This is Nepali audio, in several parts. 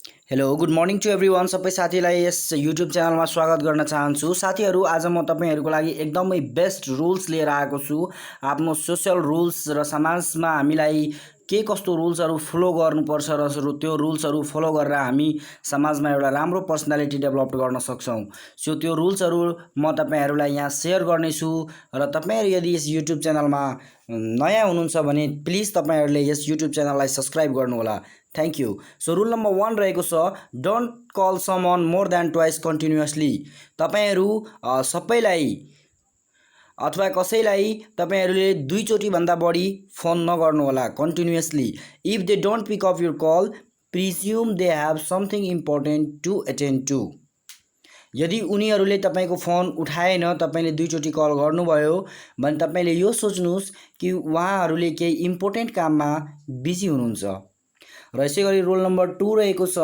Hello good morning to everyone. सबै साथीलाई यस युट्युब च्यानलमा स्वागत गर्न चाहन्छु। साथीहरू, आज म तपाईँहरूको लागि एकदमै बेस्ट रुल्स लिएर आएको छु। आफ्नो सोसल रुल्स र समाजमा हामीलाई के कस्तो रुल्सहरू फलो गर्नुपर्छ र त्यो रुल्सहरू फलो गरेर हामी समाजमा एउटा राम्रो पर्सनालिटी डेभलप गर्न सक्छौँ। सो त्यो रुल्सहरू म तपाईँहरूलाई यहाँ सेयर गर्नेछु र तपाईँहरू यदि यस युट्युब च्यानलमा नयाँ हुनुहुन्छ भने प्लिज तपाईँहरूले यस युट्युब च्यानललाई सब्सक्राइब गर्नुहोला। Thank you. So rule number 1 रहेको छ, don't call someone more than twice continuously. तपाईँहरू सबैलाई अथवा कसैलाई तपाईँहरूले दुईचोटि भन्दा बढी फोन नगर्नुहोला continuously. If they don't pick up your call, presume they have something important to attend to. यदि उनीहरूले तपाईँको फोन उठाएन, तपाईँले दुईचोटि कल गर्नुभयो भने तपाईँले यो सोच्नुहोस् कि उहाँहरूले केही इम्पोर्टेन्ट काममा बिजी हुनुहुन्छ। र यसै गरी रुल नम्बर 2 रहेको छ,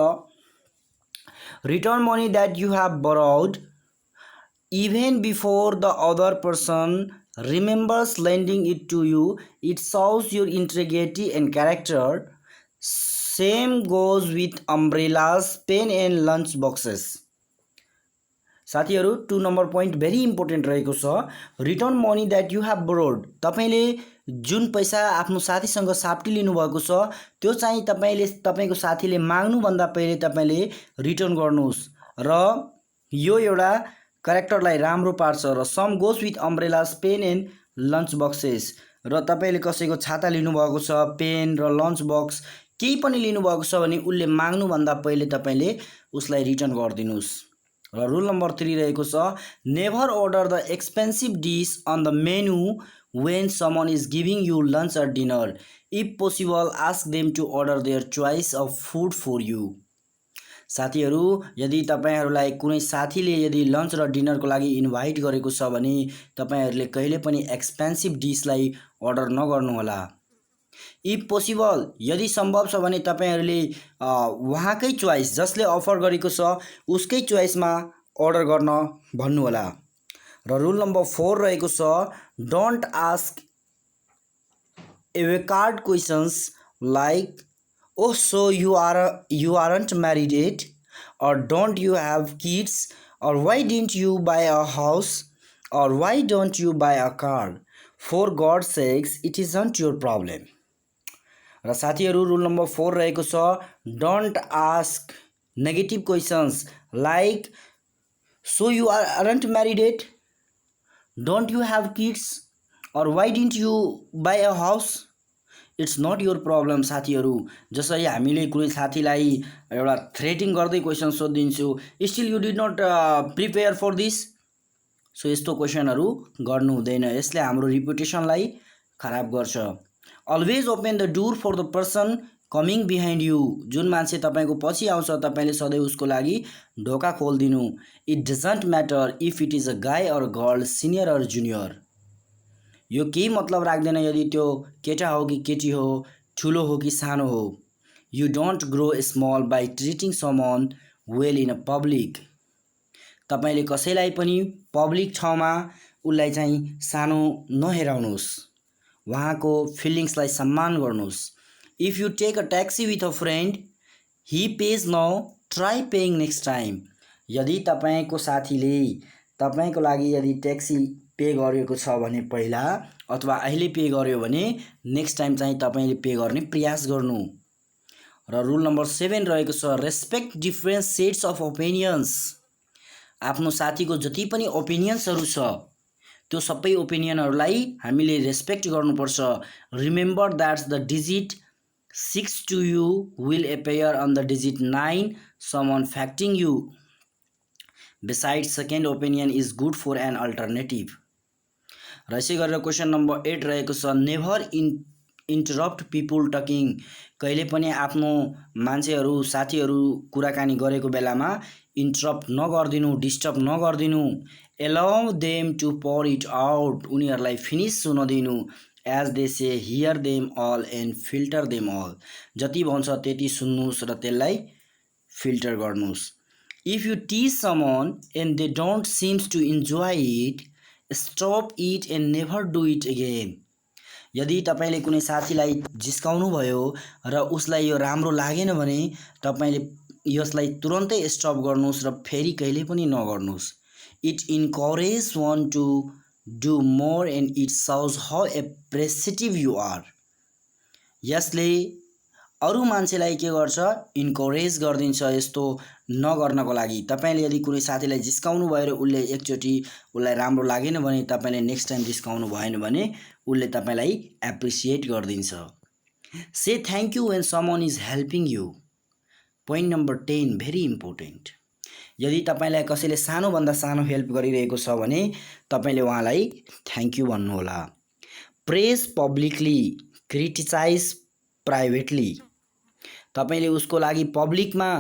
return money that you have borrowed even before the other person remembers lending it to you. It shows your integrity and character. Same goes with umbrellas, pen and lunch boxes. साथीहरू, 2 नम्बर पोइन्ट भेरी इम्पोर्टेन्ट रहेको छ, return money that you have borrowed. तपाईँले जुन पैसा आफ्नो साथीसँग साप्टी लिनुभएको छ त्यो चाहिँ तपाईँको साथीले माग्नुभन्दा पहिले तपाईँले रिटर्न गर्नुहोस् र यो एउटा क्यारेक्टरलाई राम्रो पार्छ। र same goes with umbrellas, pen and lunch boxes. र तपाईँले कसैको छाता लिनुभएको छ, पेन र लन्च बक्स केही पनि लिनुभएको छ भने उसले माग्नुभन्दा पहिले तपाईँले उसलाई रिटर्न गरिदिनुहोस्। र रुल नम्बर 3 रहेको छ, never order the expensive dish on the menu when someone is giving you lunch or dinner. If possible, ask them to order their choice of food for you. साथीहरू, यदि तपाईँहरूलाई कुनै साथीले यदि लन्च र डिनरको लागि इन्भाइट गरेको छ भने तपाईँहरूले कहिले पनि एक्सपेन्सिभ डिसलाई अर्डर नगर्नुहोला। इफ पोसिबल, यदि सम्भव छ भने तपाईँहरूले उहाँकै चोइस, जसले अफर गरेको छ उसकै चोइसमा अर्डर गर्न भन्नुहोला। र रुल नम्बर 4 रहेको छ, don't ask awkward questions like oh so you aren't married yet, or don't you have kids, or why didn't you buy a house, or why don't you buy a car. For God's sakes, it isn't your problem. र साथीहरू, रुल नम्बर 4 रहेको छ, don't ask negative questions like so you aren't married yet, don't you have kids, or why didn't you buy a house. It's not your problem. साथीहरू, जसरी हामीले कुनै साथीलाई एउटा थ्रेटिङ गर्दै क्वेसन सोधिदिन्छु, still you did not prepare for this, so यस्तो क्वेसनहरू गर्नु हुँदैन। यसले हाम्रो रिपुटेसनलाई खराब गर्छ। Always open the door for the person coming behind you. जुन मान्छे तपाईँको पछि आउँछ तपाईँले सधैँ उसको लागि ढोका खोलिदिनु। It doesn't matter if it is a guy or girl, senior or junior. यो केही मतलब राख्दैन यदि त्यो केटा हो कि केटी हो, ठुलो हो कि सानो हो। You don't grow small by treating someone well in a public. तपाईँले कसैलाई पनि पब्लिक ठाउँमा उसलाई चाहिँ सानो नहेराउनुहोस्, उहाँको फिलिङ्सलाई सम्मान गर्नुहोस्। If you take a taxi with a friend, he pays now, try paying next time. यदि तपाईँको साथीले तपाईँको लागि यदि ट्याक्सी पे गरेको छ भने पहिला, अथवा अहिले पे गर्यो भने नेक्स्ट टाइम चाहिँ तपाईँले पे गर्ने प्रयास गर्नु। र रुल नम्बर 7 रहेको छ, respect different sets of opinions. आफ्नो साथीको जति पनि ओपिनियन्सहरू छ त्यो सबै ओपिनियनहरूलाई हामीले रेस्पेक्ट गर्नुपर्छ। Remember that's the digit 6 to you will appear on the digit 9 someone affecting you. Beside second opinion is good for an alternative. र यसै गरेर क्वेसन नम्बर 8 रहेको छ, नेभर इन्टरप्ट पिपुल टकिङ। कहिले पनि आफ्नो मान्छेहरू साथीहरू कुराकानी गरेको बेलामा इन्टरप्ट नगरिदिनु, डिस्टर्ब नगरिदिनु। Allow them to pour it out. उनीहरूलाई फिनिस हुन दिनु। As they say, hear them all and filter them all. जति भन्छ त्यति सुन्नुहोस् र त्यसलाई फिल्टर गर्नुहोस्। If you tease someone and they don't seems to enjoy it, stop it and never do it again. यदि तपाईँले कुनै साथीलाई जिस्काउनु भयो र उसलाई यो राम्रो लागेन भने तपाईँले यसलाई तुरन्तै स्टप गर्नुहोस् र फेरि कहिले पनि नगर्नुहोस्। It encourage one to do more and it shows how appreciative you are. यसले अरू मान्छेलाई के गर्छ, इन्करेज गरिदिन्छ यस्तो नगर्नको लागि। तपाईँले यदि कुनै साथीलाई जिस्काउनु भयो र उसले एकचोटि उसलाई राम्रो लागेन भने तपाईँले नेक्स्ट टाइम जिस्काउनु भएन भने उसले तपाईँलाई एप्रिसिएट गरिदिन्छ। से thank you when someone is helping you. Point number 10 very important. यदि तपाईँलाई कसैले सानोभन्दा सानो हेल्प गरिरहेको छ भने तपाईँले उहाँलाई थ्याङ्क यू भन्नुहोला। प्रेज पब्लिकली, क्रिटिसाइज प्राइभेटली। तपाईँले उसको लागि पब्लिकमा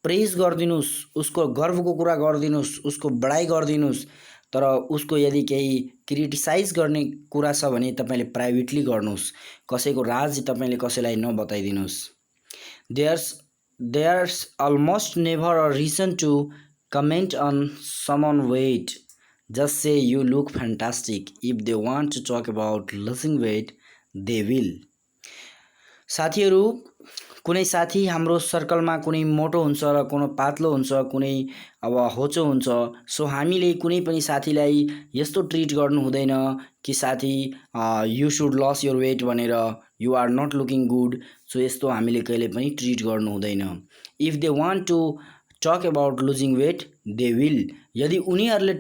प्रेज गरिदिनुहोस्, उसको गर्वको कुरा गरिदिनुहोस्, उसको बढाइ गरिदिनुहोस्, तर उसको यदि केही क्रिटिसाइज गर्ने कुरा छ भने तपाईँले प्राइभेटली गर्नुहोस्। कसैको राज तपाईँले कसैलाई नबताइदिनुहोस्। There's almost never a reason to comment on someone's weight. Just say you look fantastic. If they want to talk about losing weight, they will. साथीहरू, कुनै साथी हाम्रो सर्कलमा कुनै मोटो हुन्छ र कुनै पातलो हुन्छ, कुनै अब होचो हुन्छ। सो हामीले कुनै पनि साथीलाई यस्तो ट्रिट गर्नु हुँदैन कि साथी you should lose your weight भनेर, you are not looking good. So यस्तो हामीले कहिले पनि ट्रिट गर्नु हुँदैन। If they want to talk about losing weight they will. यदि उनीहरूले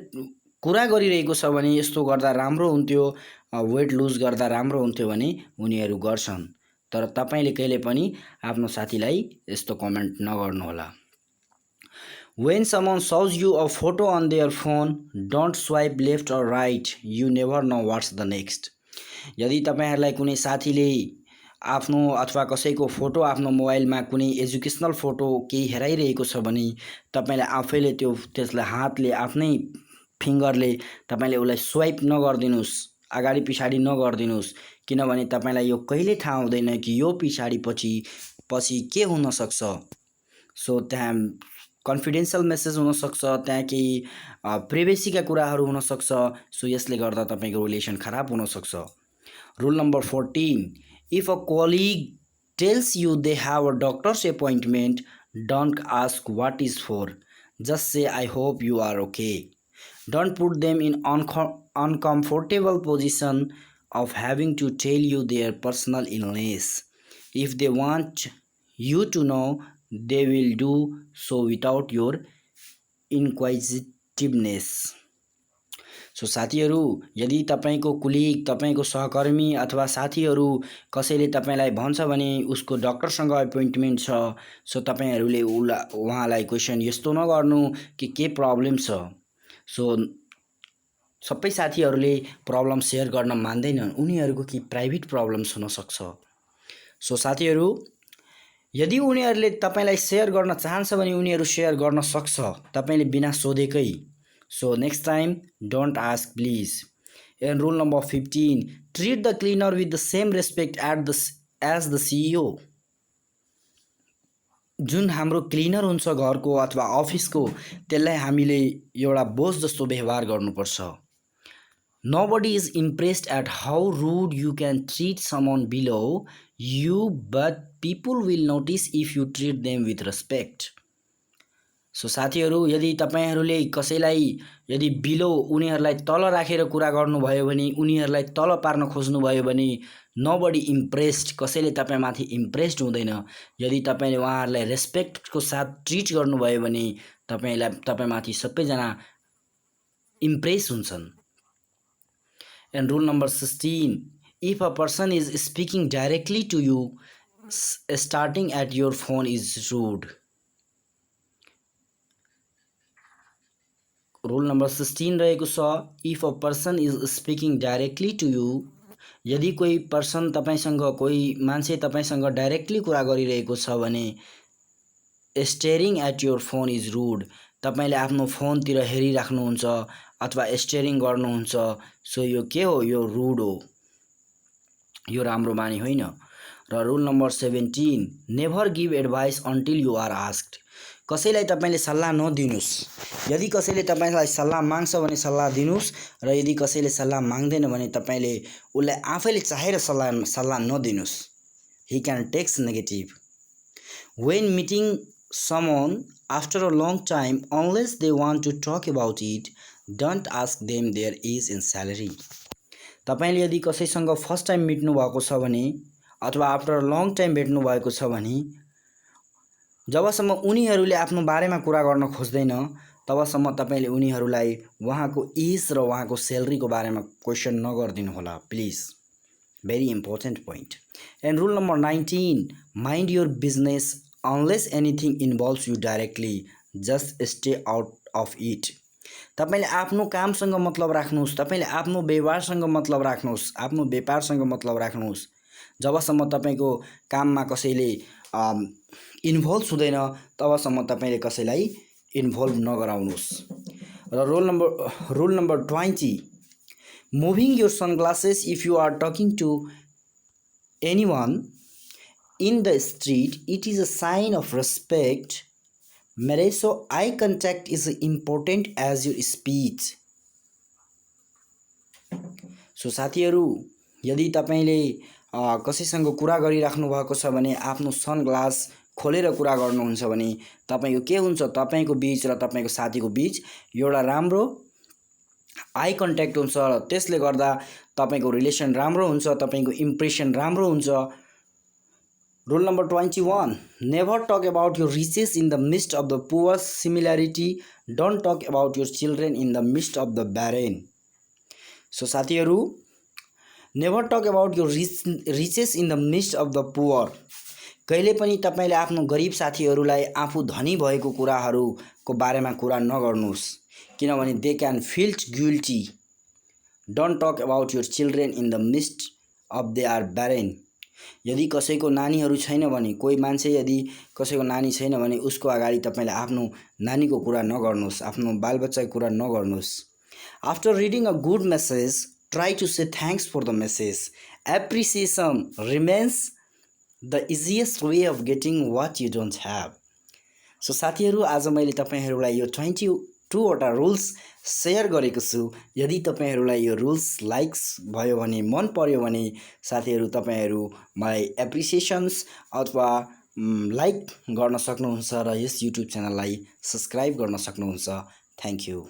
कुरा गरिरहेको छ भने यस्तो गर्दा राम्रो हुन्थ्यो, वेट लुज गर्दा राम्रो हुन्थ्यो भने उनीहरू गर्छन्। तर तपाईँले कहिले पनि आफ्नो साथीलाई यस्तो कमेन्ट नगर्नुहोला। When someone shows you a photo on their phone, don't swipe left or right. You never know what's the next. यदि तपाईहरुलाई कुनै साथीले आफ्नो अथवा कसैको फोटो आफ्नो मोबाइलमा कुनै एजुकेशनल फोटो केही हेराइरहेको छ भने तपाईले आफैले त्यसलाई हातले आफ्नै फिंगरले तपाईले उसलाई स्वाइप नगर्दिनुस्, अगाडि पिछाडी नगर्दिनुस्, किनभने तपाईलाई यो कहिले थाहा हुँदैन कि यो पिछाडी पछि के हुन सक्छ। सो त्यहाँ कन्फिडेन्शियल मेसेज हुन सक्छ, त्यहाँ केही प्राइभेसीका कुराहरू हुन सक्छ। सो यसले गर्दा तपाईको रिलेसन खराब हुन सक्छ। Rule number 14. If a colleague tells you they have a doctor's appointment, don't ask what is for. Just say, I hope you are okay. Don't put them in uncomfortable position of having to tell you their personal illness. If they want you to know, they will do so without your inquisitiveness. So साथीहरू, यदि तपाईको कुलिग, तपाईको सहकर्मी अथवा साथीहरू कसैले तपाईलाई भन्छ भने उसको डाक्टरसँग अपोइन्टमेन्ट छ, सो तपाईहरुले उहाँलाई क्वेशन यस्तो नगर्नु कि के प्रब्लम छ। सो सबै साथीहरूले प्रब्लम शेयर गर्न मान्दैनन्, उनीहरुको कि प्राइभेट प्रब्लम्स हुन सक्छ। सो साथीहरू, यदि उनीहरुले तपाईलाई शेयर गर्न चाहन्छ भने उनीहरु शेयर गर्न सक्छ, तपाईले बिना सोधेकै। So next time, don't ask please. And rule number 15, treat the cleaner with the same respect as the CEO. जुन हाम्रो क्लिनर हुन्छ घरको अथवा अफिसको, त्यसलाई हामीले एउटा बोस जस्तो व्यवहार गर्नुपर्छ। Nobody is impressed at how rude you can treat someone below you, but people will notice if you treat them with respect. So साथीहरू, यदि तपाईहरुले कसैलाई यदि बिलो उनीहरुलाई तल राखेर कुरा गर्नुभयो भने, उनीहरुलाई तल पार्न खोज्नुभयो भने, नोबडी इम्प्रेस्ड, कसैले तपाईमाथि इम्प्रेस्ड हुँदैन। यदि तपाईले उहाँहरुलाई रेस्पेक्टको साथ ट्रिट गर्नुभयो भने तपाईमाथि सबैजना इम्प्रेस हुन्छन्। And rule number 16, if a person is speaking directly to you, starting at your phone is rude. Rule number 16 रहेको छ, if a person is speaking directly to you, यदि कोही पर्सन तपाईसँग, कोही मान्छे तपाईसँग डाइरेक्टली कुरा गरिरहेको छ भने staring at your phone is rude, तपाईले आफ्नो फोनतिर हेरिराख्नुहुन्छ अथवा स्टेरिङ गर्नुहुन्छ। सो यो के हो? यो रुड हो, यो राम्रो बानी होइन। र rule number 17, never give advice until you are asked. कसैलाई तपाईले सल्लाह नदिनुस्। यदि कसैले तपाईलाई सल्लाह माग्छ भने सल्लाह दिनुस्, र यदि कसैले सल्लाह माग्दैन भने तपाईले उलाई आफैले चाहेर सल्लाह नदिनुस्। He can takes negative. When meeting someone after a long time unless they want to talk about it. Don't ask them their age and salary. तपाईले यदि कसैसँग फर्स्ट टाइम मिट्नु भएको छ भने अथवा आफ्टर अ लङ टाइम भेट्नु भएको छ भने जबसम्म उनीहरूले आफ्नो बारेमा कुरा गर्न खोज्दैन तबसम्म तपाईले उनीहरूलाई उहाँको एज र उहाँको स्यालेरीको बारेमा क्वेशन नगर्दिनु होला please. Very important point. And rule number 19, mind your business unless anything involves you directly. Just stay out of it. तपाईले आफ्नो कामसँग मतलब राख्नुहोस्, तपाईले आफ्नो व्यवहारसँग मतलब राख्नुहोस्, आफ्नो व्यापारसँग मतलब राख्नुहोस्. जबसम्म तपाईको काममा कसैले इन्भल्भ हुँदैन तबसम्म तपाईले कसैलाई इन्भल्भ नगराउनुहोस्. र rule number 20, moving your sunglasses if you are talking to anyone in the street, it is a sign of respect. मेरे so eye contact is important as your speech. So साथीहरू यदि तपाईले कसैसँग कुरा गरिराख्नु भएको छ भने आफ्नो सनग्लास खोलेर कुरा गर्नुहुन्छ भने तपाईको के हुन्छ तपाईको बीच र तपाईको साथीको बीच एउटा राम्रो आई कन्ट्याक्ट हुन्छ र त्यसले गर्दा तपाईको रिलेसन राम्रो हुन्छ, तपाईको इम्प्रेसन राम्रो हुन्छ. Rule number 21, never talk about your riches in the midst of the poor. Similarity, don't talk about your children in the midst of the barren. So साथीहरू, never talk about your riches in the midst of the poor. कहिले पनि तपाईले आफ्नो गरिब साथीहरूलाई आफू धनी भएको कुराहरूको बारेमा कुरा नगर्नुहोस् किनभने they can feel guilty. Don't talk about your children in the midst of they are barren. यदि कसैको नानीहरू छैन भने कोही मान्छे यदि कसैको नानी छैन भने उसको अगाडि तपाईले आफ्नो नानीको कुरा नगर्नुहोस्, आफ्नो बालबच्चाको कुरा नगर्नुहोस्. After reading a good message, try to say thanks for the message. Appreciation remains the easiest way of getting what you don't have. So साथीहरू आज मैले तपाईहरुलाई यो 22 वटा रुल्स शेयर गरेको छु. यदि तपाईहरुलाई यो रुल्स लाइक्स भयो भने मन पर्यो भने साथीहरू तपाईहरु मलाई एप्रिसिएशन्स अथवा लाइक गर्न सक्नुहुन्छ र यस युट्युब च्यानललाई सब्स्क्राइब गर्न सक्नुहुन्छ. Thank you.